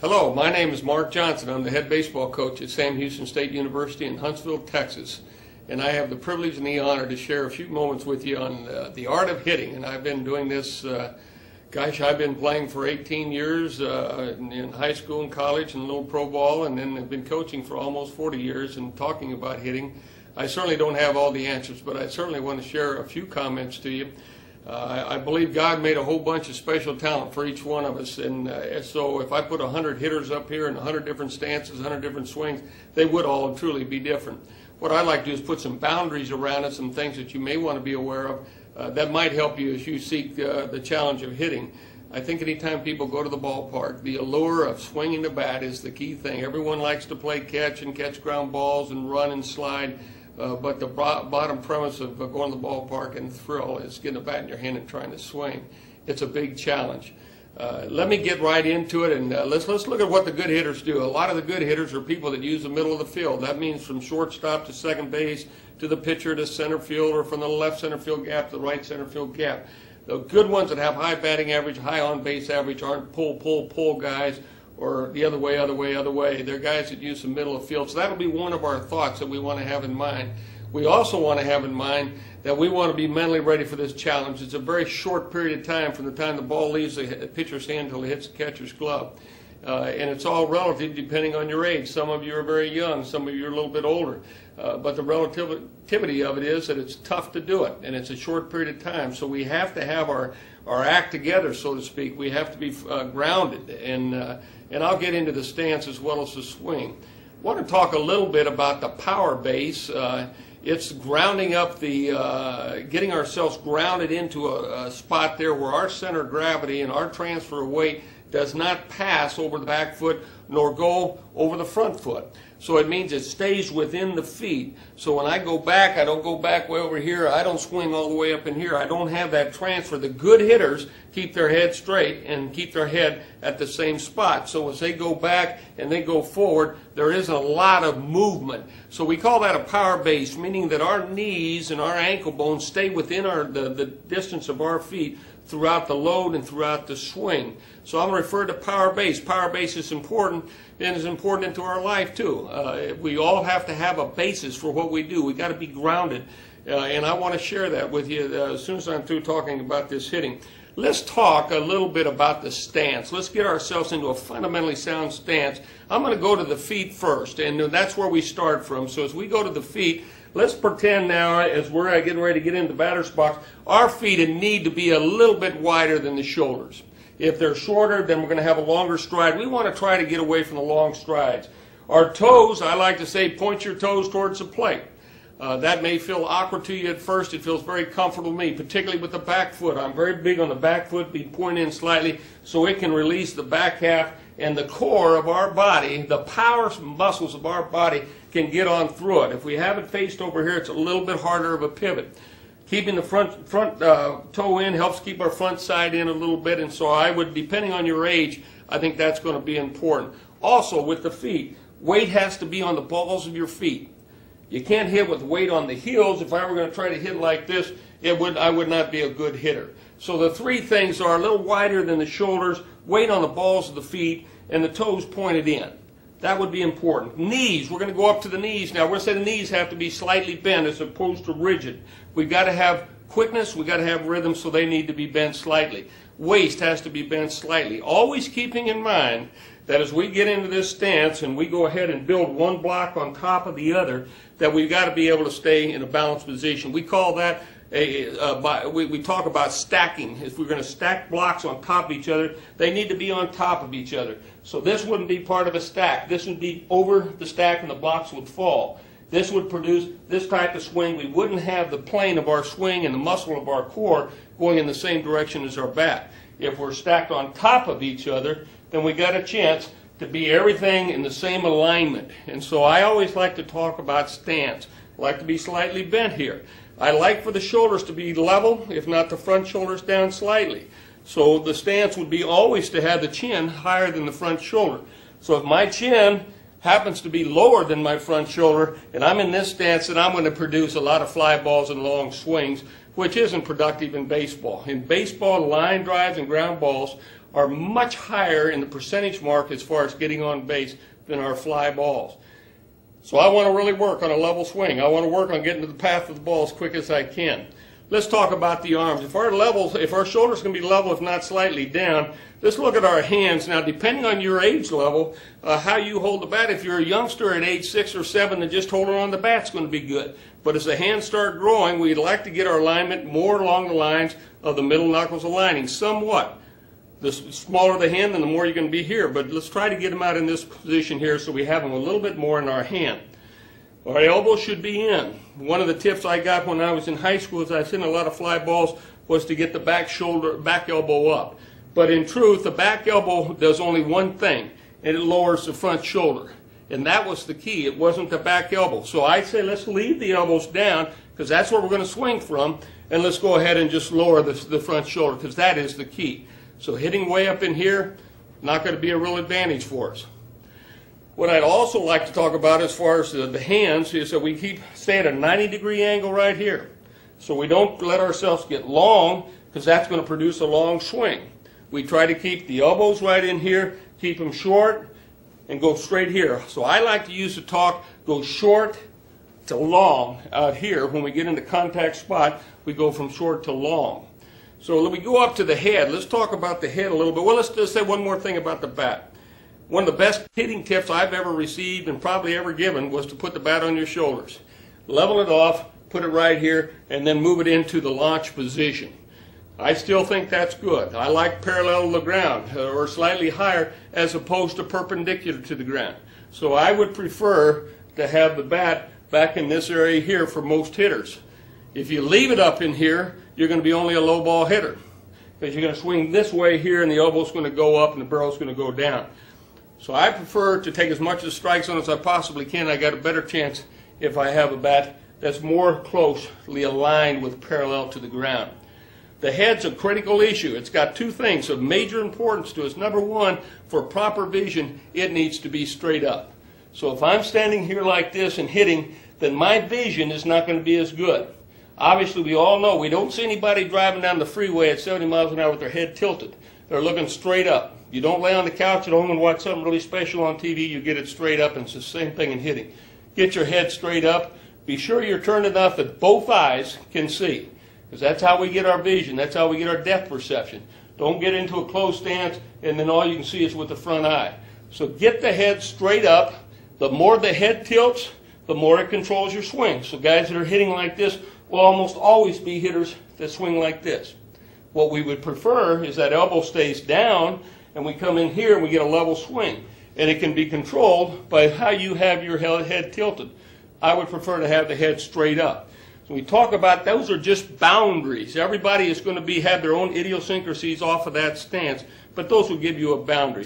Hello, my name is Mark Johnson. I'm the head baseball coach at Sam Houston State University in Huntsville, Texas. And I have the privilege and the honor to share a few moments with you on the art of hitting. And I've been doing this, I've been playing for 18 years in high school and college and a little pro ball, and then I've been coaching for almost 40 years and talking about hitting. I certainly don't have all the answers, but I certainly want to share a few comments to you. I believe God made a whole bunch of special talent for each one of us, and so if I put 100 hitters up here in 100 different stances, 100 different swings, they would all truly be different. What I like to do is put some boundaries around it, some things that you may want to be aware of that might help you as you seek the challenge of hitting. I think anytime people go to the ballpark, the allure of swinging the bat is the key thing. Everyone likes to play catch and catch ground balls and run and slide. But the bottom premise of going to the ballpark and the thrill is getting a bat in your hand and trying to swing. It's a big challenge. Let me get right into it, and let's look at what the good hitters do. A lot of the good hitters are people that use the middle of the field. That means from shortstop to second base to the pitcher to center field, or from the left center field gap to the right center field gap. The good ones that have high batting average, high on-base average aren't pull guys, or the other way. They're guys that use the middle of the field. So that'll be one of our thoughts that we want to have in mind. We also want to have in mind that we want to be mentally ready for this challenge. It's a very short period of time from the time the ball leaves the pitcher's hand until it hits the catcher's glove. And it's all relative depending on your age. Some of you are very young, some of you are a little bit older. But the relativity of it is that it's tough to do it, and it's a short period of time. So we have to have our act together, so to speak. We have to be grounded, and I'll get into the stance as well as the swing. I want to talk a little bit about the power base. It's grounding up getting ourselves grounded into a spot there where our center of gravity and our transfer of weight does not pass over the back foot nor go over the front foot. So it means it stays within the feet. So when I go back, I don't go back way over here. I don't swing all the way up in here. I don't have that transfer. The good hitters keep their head straight and keep their head at the same spot. So as they go back and they go forward, there isn't a lot of movement. So we call that a power base, meaning that our knees and our ankle bones stay within the distance of our feet throughout the load and throughout the swing. So I'm referring to power base. Power base is important, and is important into our life too. We all have to have a basis for what we do. We've got to be grounded, and I want to share that with you as soon as I'm through talking about this hitting. Let's talk a little bit about the stance. Let's get ourselves into a fundamentally sound stance. I'm going to go to the feet first, and that's where we start from. So as we go to the feet, let's pretend now, as we're getting ready to get into the batter's box, our feet need to be a little bit wider than the shoulders. If they're shorter, then we're going to have a longer stride. We want to try to get away from the long strides. Our toes, I like to say, point your toes towards the plate. That may feel awkward to you at first. It feels very comfortable to me, particularly with the back foot. I'm very big on the back foot being pointed in slightly so it can release the back half, and the core of our body, the power muscles of our body, can get on through it. If we have it faced over here, it's a little bit harder of a pivot. Keeping the front toe in helps keep our front side in a little bit, and so I would, depending on your age, I think that's going to be important. Also, with the feet, weight has to be on the balls of your feet. You can't hit with weight on the heels. If I were going to try to hit like this, I would not be a good hitter. So the three things are a little wider than the shoulders, weight on the balls of the feet, and the toes pointed in. That would be important. Knees, we're going to go up to the knees now. We're going to say the knees have to be slightly bent as opposed to rigid. We've got to have quickness, we've got to have rhythm, so they need to be bent slightly. Waist has to be bent slightly. Always keeping in mind that as we get into this stance and we go ahead and build one block on top of the other, that we've got to be able to stay in a balanced position. We call that we talk about stacking. If we're going to stack blocks on top of each other, they need to be on top of each other. So this wouldn't be part of a stack. This would be over the stack and the blocks would fall. This would produce this type of swing. We wouldn't have the plane of our swing and the muscle of our core going in the same direction as our bat. If we're stacked on top of each other, then we got a chance to be everything in the same alignment. And so I always like to talk about stance. I like to be slightly bent here. I like for the shoulders to be level, if not the front shoulders down slightly. So the stance would be always to have the chin higher than the front shoulder. So if my chin happens to be lower than my front shoulder, and I'm in this stance, then I'm going to produce a lot of fly balls and long swings, which isn't productive in baseball. In baseball, line drives and ground balls are much higher in the percentage mark as far as getting on base than our fly balls. So I want to really work on a level swing. I want to work on getting to the path of the ball as quick as I can. Let's talk about the arms. If our shoulders can be level, if not slightly down, let's look at our hands. Now, depending on your age level, how you hold the bat, if you're a youngster at age 6 or 7, then just holding on the bat's going to be good. But as the hands start growing, we'd like to get our alignment more along the lines of the middle knuckles aligning somewhat. The smaller the hand, then the more you're going to be here. But let's try to get them out in this position here so we have them a little bit more in our hand. Our elbow should be in. One of the tips I got when I was in high school, as I've seen a lot of fly balls, was to get the back elbow up. But in truth, the back elbow does only one thing, and it lowers the front shoulder. And that was the key. It wasn't the back elbow. So I say let's leave the elbows down, because that's where we're going to swing from, and let's go ahead and just lower the front shoulder, because that is the key. So hitting way up in here, not going to be a real advantage for us. What I'd also like to talk about as far as the hands is that we stay at a 90-degree angle right here. So we don't let ourselves get long, because that's going to produce a long swing. We try to keep the elbows right in here, keep them short, and go straight here. So I like to use the talk, go short to long out here. When we get into contact spot, we go from short to long. So when we go up to the head, let's talk about the head a little bit. Well, let's just say one more thing about the bat. One of the best hitting tips I've ever received and probably ever given was to put the bat on your shoulders. Level it off, put it right here, and then move it into the launch position. I still think that's good. I like parallel to the ground or slightly higher as opposed to perpendicular to the ground. So I would prefer to have the bat back in this area here for most hitters. If you leave it up in here, you're going to be only a low ball hitter, because you're going to swing this way here and the elbow's going to go up and the barrel's going to go down. So I prefer to take as much of the strike zone as I possibly can. I got a better chance if I have a bat that's more closely aligned with parallel to the ground. The head's a critical issue. It's got two things of major importance to us. Number one, for proper vision, it needs to be straight up. So if I'm standing here like this and hitting, then my vision is not going to be as good. Obviously, we all know we don't see anybody driving down the freeway at 70 miles an hour with their head tilted. They're looking straight up. You don't lay on the couch at home and watch something really special on TV. You get it straight up, and it's the same thing in hitting. Get your head straight up. Be sure you're turned enough that both eyes can see, because that's how we get our vision. That's how we get our depth perception. Don't get into a close stance, and then all you can see is with the front eye. So get the head straight up. The more the head tilts, the more it controls your swing. So guys that are hitting like this will almost always be hitters that swing like this. What we would prefer is that elbow stays down, and we come in here and we get a level swing. And it can be controlled by how you have your head tilted. I would prefer to have the head straight up. So we talk about those are just boundaries. Everybody is going to have their own idiosyncrasies off of that stance, but those will give you a boundary.